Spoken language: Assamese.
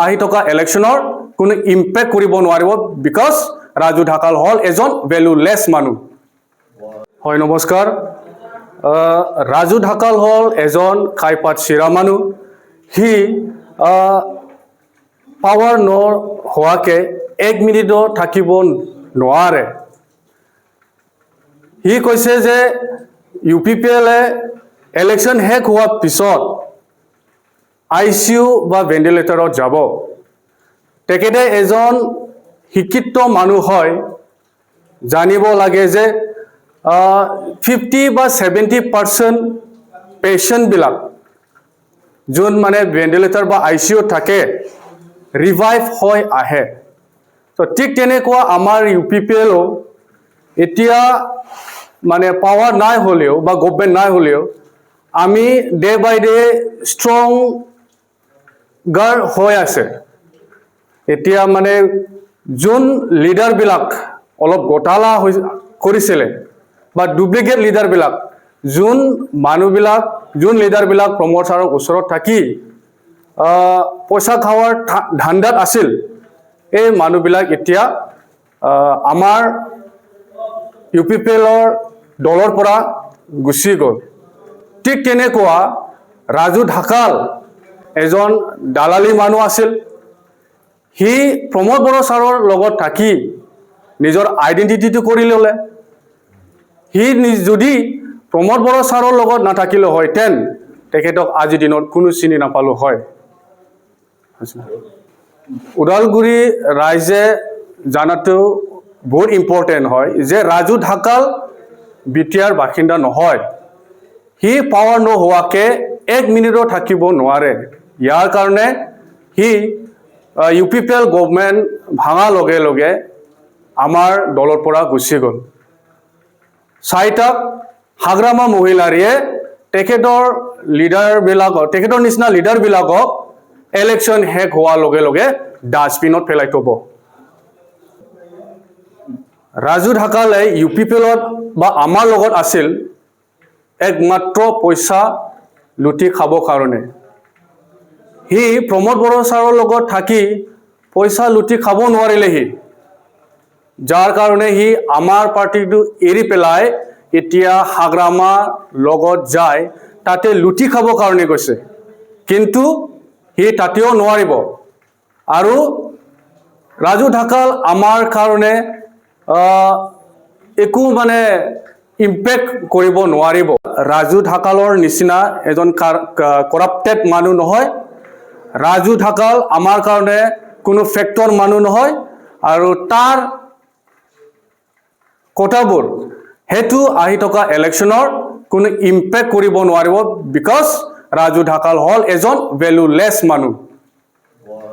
আহি থকা ইলেকশ্যনৰ কোনো ইম্পেক্ট কৰিব নোৱাৰিব বিকজ ৰাজু ঢাকাল হল এজন ভ্যালুলেছ মানুহ হয় নমস্কাৰ ৰাজু ঢাকাল হল এজন খাইপাত চিৰা মানুহ হি পাৱাৰ হোৱাকে 1 মিনিটও থাকিব নোৱাৰে হি কৈছে যে UPPL ইলেকশ্যন শেষ হোৱাৰ পিছত ICU বা ভেন্টিলেটৰত যাব তেখেতে এজন শিক্ষিত মানুহ হয় জানিব লাগে যে 50 বা 70% পেশেন্ট বিলাক যোন মানে ভেন্টিলেটৰ বা ICU থাকে ৰিভাইভ হৈ আহে তো ঠিক তেনেকুৱা আমাৰ UPPL এতিয়া মানে পাৱাৰ নাই হলেও বা গভৰ্নমেন্ট নাই হলেও আমি ডে বাই ডে ষ্ট্ৰং গাৰ হৈ আছে এতিয়া মানে যোন লিডাৰ বিলাক অলপ গোটালা কৰিছিল বা ডুপ্লিকেট লিডাৰ বিলাক যোন মানুহবিলাক যোন লিডাৰ বিলাক প্ৰমোদ ছাৰৰ ওচৰত থাকি পইচা খাৱাৰ ধান্দাত আছিল এই মানুহবিলাক এতিয়া আমাৰ UPPLৰ দলৰ পৰা গুচি গ'ল ঠিক তেনেকুৱা ৰাজু ঢাকাল এজন দালালি মানুহ আছিল হি প্ৰমোদ বড়ো ছাৰৰ লগত থাকি নিজৰ আইডেন্টিটিটো কৰি ললে হি যদি প্ৰমোদ বড়ো ছাৰৰ লগত নাথাকিলে হয় তেন তেখেতক আজি দিনত কোনো চিনি নাপালো হয় ওদালগুৰি ৰাইজে জানাটো বহুত ইম্পৰ্টেন্ট হয় যে ৰাজু ঢাকাল বিটিয়াৰ বাসিন্দা নহয় হি পাৱাৰ নোহোৱাকে 1 মিনিটও থাকিব নোৱাৰে ইয়াৰ কাৰণে হি UPPL গভৰ্নমেন্ট ভাঙা লগে লগে আমাৰ দলৰ পৰা গুচি গ'ল চাইটাক হাগ্ৰামা মহিলাৰীয়ে তেখেতৰ নিচিনা লিডাৰ বিলাকক ইলেকশ্যন শেষ হোৱাৰ লগে লগে ডাষ্টবিনত পেলাই থব ৰাজু ঢাকালে UPPLত বা আমাৰ লগত আছিল একমাত্ৰ পইচা লুটি খাব কাৰণে হি প্ৰমোদ বড়ো ছাৰৰ লগত থাকি পইচা লুটি খাব নোৱাৰিলে হি যাৰ কাৰণে হি আমাৰ পাৰ্টিটো এৰি পেলাই এতিয়া হাগ্ৰামা লগত যায় তাতে লুটি খাব কাৰণে গৈছে কিন্তু হি তাতেও নোৱাৰিব আৰু ৰাজু ঢাকাল আমাৰ কাৰণে একো মানে ইম্পেক্ট কৰিব নোৱাৰিব ৰাজু ঢাকালৰ নিচিনা এজন কৰাপ্টেড মানুহ নহয় ৰাজু ঢাকাল আমাৰ কাৰণে কোনো ফেক্টৰ মানুহ নহয় আৰু তাৰ কথাবোৰ হেতু আহি থকা ইলেকশ্যনৰ কোনো ইম্পেক্ট কৰিব নোৱাৰিব বিকজ ৰাজু ঢাকাল হল এজন ভ্যালুলেছ মানুহ